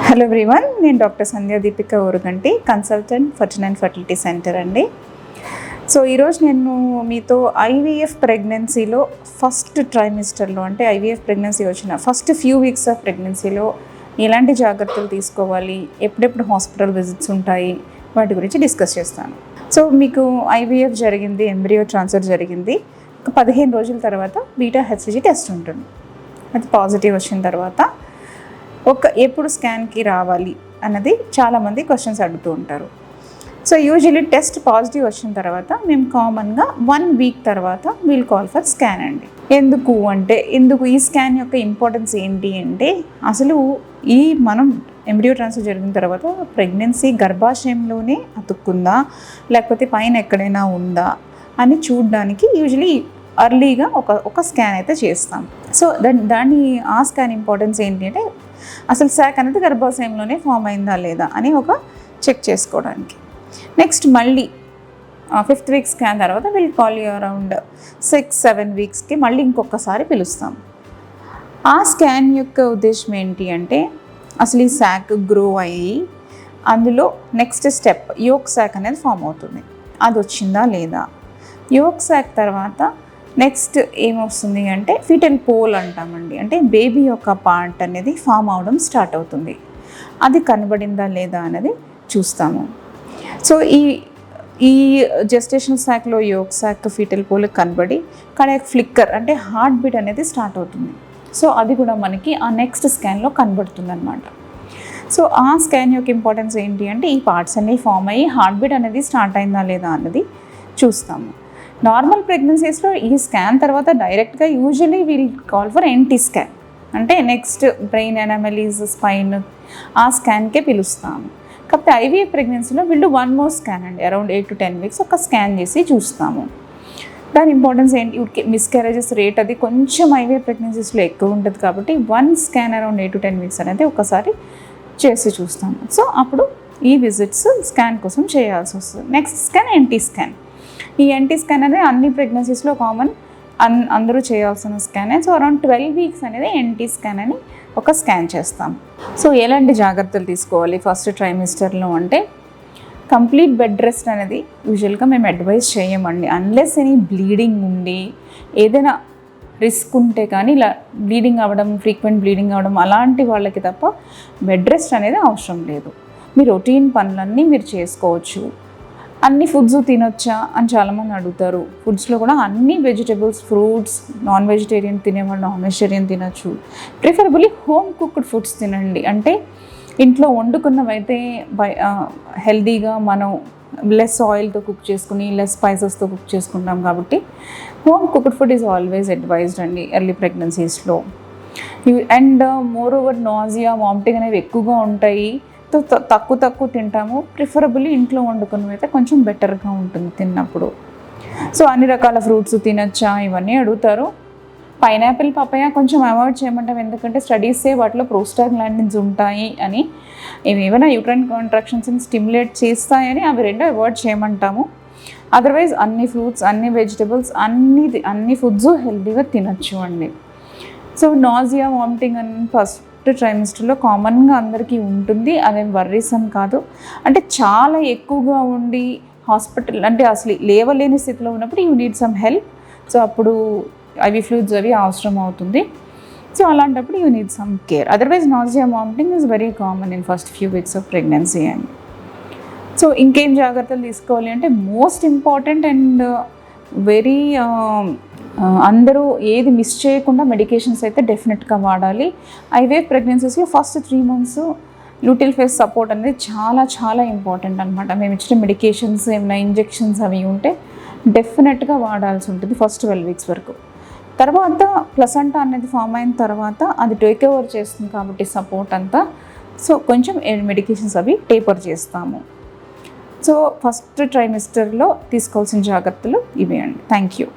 Hello everyone, నేను doctor సంధ్యా Deepika Urugunti, consultant fertility centre అండి. So ఈరోజు నేను మీతో ఐవీఎఫ్ ప్రెగ్నెన్సీలో ఫస్ట్ ట్రైమిస్టర్లో, అంటే ఐవీఎఫ్ ప్రెగ్నెన్సీ వచ్చిన ఫస్ట్ ఫ్యూ వీక్స్ ఆఫ్ ప్రెగ్నెన్సీలో ఎలాంటి జాగ్రత్తలు తీసుకోవాలి, ఎప్పుడెప్పుడు హాస్పిటల్ విజిట్స్ ఉంటాయి, వాటి గురించి డిస్కస్ చేస్తాను. సో మీకు ఐవీఎఫ్ జరిగింది, ఎంబ్రియో ట్రాన్స్ఫర్ జరిగింది, ఒక 15 రోజుల తర్వాత బీటా హెచ్సిజీ టెస్ట్ ఉంటుంది. అది పాజిటివ్ వచ్చిన తర్వాత ఎప్పుడు స్కాన్కి రావాలి అన్నది చాలామంది క్వశ్చన్స్ అడుగుతూ ఉంటారు. సో యూజువలీ టెస్ట్ పాజిటివ్ వచ్చిన తర్వాత మేము కామన్గా 1 వీక్ తర్వాత వీల్ కాల్ ఫర్ స్కాన్ అండి. ఎందుకు ఈ స్కాన్ యొక్క ఇంపార్టెన్స్ ఏంటి అంటే, అసలు మనం ఎంబ్రియో ట్రాన్స్ఫర్ జరిగిన తర్వాత ప్రెగ్నెన్సీ గర్భాశయంలోనే అతుక్కుందా లేకపోతే పైన ఎక్కడైనా ఉందా అని చూడడానికి యూజువలీ అర్లీగా ఒక స్కాన్ అయితే చేస్తాం. సో ఆ స్కాన్ ఇంపార్టెన్స్ ఏంటి అంటే, అసలు శాక్ అనేది గర్భాశయంలోనే ఫామ్ అయిందా లేదా అని చెక్ చేసుకోవడానికి. నెక్స్ట్ మళ్ళీ 5th వీక్ స్కాన్ తర్వాత వీళ్ళు కాల్ అరౌండ్ 6-7 వీక్స్కి మళ్ళీ ఇంకొకసారి పిలుస్తాం. ఆ స్కాన్ యొక్క ఉద్దేశం ఏంటి అంటే, అసలు ఈ శాక్ గ్రో అయ్యి అందులో నెక్స్ట్ స్టెప్ యోక్ శాక్ అనేది ఫామ్ అవుతుంది, అది వచ్చిందా లేదా. యోక్ శాక్ తర్వాత నెక్స్ట్ ఏమొస్తుంది అంటే ఫీటల్ పోల్ అంటామండి, అంటే బేబీ యొక్క పార్ట్ అనేది ఫామ్ అవడం స్టార్ట్ అవుతుంది, అది కనబడిందా లేదా అనేది చూస్తాము. సో ఈ జెస్టేషనల్ శాక్లో యోక్ శాక్ ఫీటల్ పోల్ కనబడి కార్డియాక్ ఫ్లిక్కర్ అంటే హార్ట్ బీట్ అనేది స్టార్ట్ అవుతుంది. సో అది కూడా మనకి ఆ నెక్స్ట్ స్కాన్లో కనబడుతుంది అనమాట. సో ఆ స్కాన్ యొక్క ఇంపార్టెన్స్ ఏంటి అంటే, ఈ పార్ట్స్ అన్నీ ఫామ్ అయ్యి హార్ట్ బీట్ అనేది స్టార్ట్ అయిందా లేదా అన్నది చూస్తాము. నార్మల్ ప్రెగ్నెన్సీస్లో ఈ స్కాన్ తర్వాత డైరెక్ట్గా usually we'll call for NT scan, అంటే నెక్స్ట్ బ్రెయిన్ ఎనామలీస్, స్పైన్, ఆ స్కాన్కే పిలుస్తాము. కాకపోతే ఐవీఎఫ్ ప్రెగ్నెన్సీలో వీళ్ళు 1 మోర్ స్కాన్ అండి, అరౌండ్ 8 to 10 వీక్స్ ఒక స్కాన్ చేసి చూస్తాము. దాని ఇంపార్టెన్స్ ఏంటి, మిస్క్యారేజెస్ రేట్ అది కొంచెం ఐవీఎఫ్ ప్రెగ్నెన్సీస్లో ఎక్కువ ఉంటుంది కాబట్టి 1 స్కాన్ అరౌండ్ 8 to 10 వీక్స్ అనేది ఒకసారి చేసి చూస్తాము. సో అప్పుడు ఈ విజిట్స్ స్కాన్ కోసం చేయాల్సి వస్తుంది. Next scan NT scan. ఈ ఎన్టీ స్కాన్ అనేది అన్ని ప్రెగ్నెన్సీస్లో కామన్, అందరూ చేయాల్సిన స్కానే. సో అరౌండ్ 12 వీక్స్ అనేది ఎన్టీ స్కాన్ అని ఒక స్కాన్ చేస్తాం. సో ఎలాంటి జాగ్రత్తలు తీసుకోవాలి ఫస్ట్ ట్రైమిస్టర్లో అంటే, కంప్లీట్ బెడ్ రెస్ట్ అనేది యూజువల్గా మేము అడ్వైజ్ చేయమండి, అన్లెస్ ఎనీ బ్లీడింగ్ ఉండి ఏదైనా రిస్క్ ఉంటే కానీ, ఇలా బ్లీడింగ్ అవ్వడం, ఫ్రీక్వెంట్ బ్లీడింగ్ అవ్వడం అలాంటి వాళ్ళకి తప్ప బెడ్ రెస్ట్ అనేది అవసరం లేదు. మీ రొటీన్ పనులన్నీ మీరు చేసుకోవచ్చు. అన్ని ఫుడ్స్ తినొచ్చా అని చాలామంది అడుగుతారు. ఫుడ్స్లో కూడా అన్ని వెజిటేబుల్స్, ఫ్రూట్స్, నాన్ వెజిటేరియన్ తినేవాళ్ళు నాన్ వెజిటేరియన్ తినచ్చు. ప్రిఫరబుల్లీ హోమ్ కుక్డ్ ఫుడ్స్ తినండి, అంటే ఇంట్లో వండుకున్నవైతే హెల్దీగా మనం లెస్ ఆయిల్తో కుక్ చేసుకుని లెస్ స్పైసెస్తో కుక్ చేసుకుంటాం కాబట్టి home cooked food is always advised అండి ఎర్లీ ప్రెగ్నెన్సీస్లో. And moreover nausea, vomiting అనేవి ఎక్కువగా ఉంటాయి, తక్కువ తింటాము. ప్రిఫరబుల్లీ ఇంట్లో వండుకున్నవి అయితే కొంచెం బెటర్గా ఉంటుంది తిన్నప్పుడు. సో అన్ని రకాల ఫ్రూట్స్ తినచ్చా ఇవన్నీ అడుగుతారు. పైనాపిల్, పపాయ కొంచెం అవాయిడ్ చేయమంటాం, ఎందుకంటే స్టడీసే వాటిలో ప్రోస్టాగ్లాండిన్స్ ఉంటాయి అని, ఇవి ఏమైనా యూట్రైన్ కాంట్రాక్షన్స్ని స్టిమ్యులేట్ చేస్తాయని అవి 2 అవాయిడ్ చేయమంటాము. అదర్వైజ్ అన్ని ఫ్రూట్స్, అన్ని వెజిటబుల్స్, అన్ని ఫుడ్స్ హెల్తీగా తినచ్చు అండి. సో నాజియా, వామిటింగ్ అని ఫస్ట్ ట్రైమిస్టర్లో కామన్గా అందరికీ ఉంటుంది, అదేం వర్రీసమ్ కాదు. అంటే చాలా ఎక్కువగా ఉండి హాస్పిటల్ అంటే అసలు లేవలేని స్థితిలో ఉన్నప్పుడు you need some help. So అప్పుడు ఐవీ ఫ్లూయిడ్స్ అవి అవసరం అవుతుంది. సో అలాంటప్పుడు you need some care. Otherwise nausea, vomiting is very common in first few weeks of pregnancy అండి. సో ఇంకేం జాగ్రత్తలు తీసుకోవాలి అంటే, మోస్ట్ ఇంపార్టెంట్ అండ్ వెరీ అందరూ ఏది మిస్ చేయకుండా మెడికేషన్స్ అయితే డెఫినెట్గా వాడాలి. ఐవీఎఫ్ ప్రెగ్నెన్సీస్లో first 3 months luteal phase support అనేది చాలా చాలా ఇంపార్టెంట్ అనమాట. మేము ఇచ్చిన మెడికేషన్స్, ఏమైనా ఇంజెక్షన్స్ అవి ఉంటే డెఫినెట్గా వాడాల్సి ఉంటుంది ఫస్ట్ 12 వీక్స్ వరకు. తర్వాత ప్లసెంటా అనేది ఫామ్ అయిన తర్వాత అది టేక్ ఓవర్ చేస్తుంది కాబట్టి సపోర్ట్ అంతా, సో కొంచెం మెడికేషన్స్ అవి టేపర్ చేస్తాము. సో ఫస్ట్ ట్రైమిస్టర్లో తీసుకోవాల్సిన జాగ్రత్తలు ఇవే అండి. Thank you.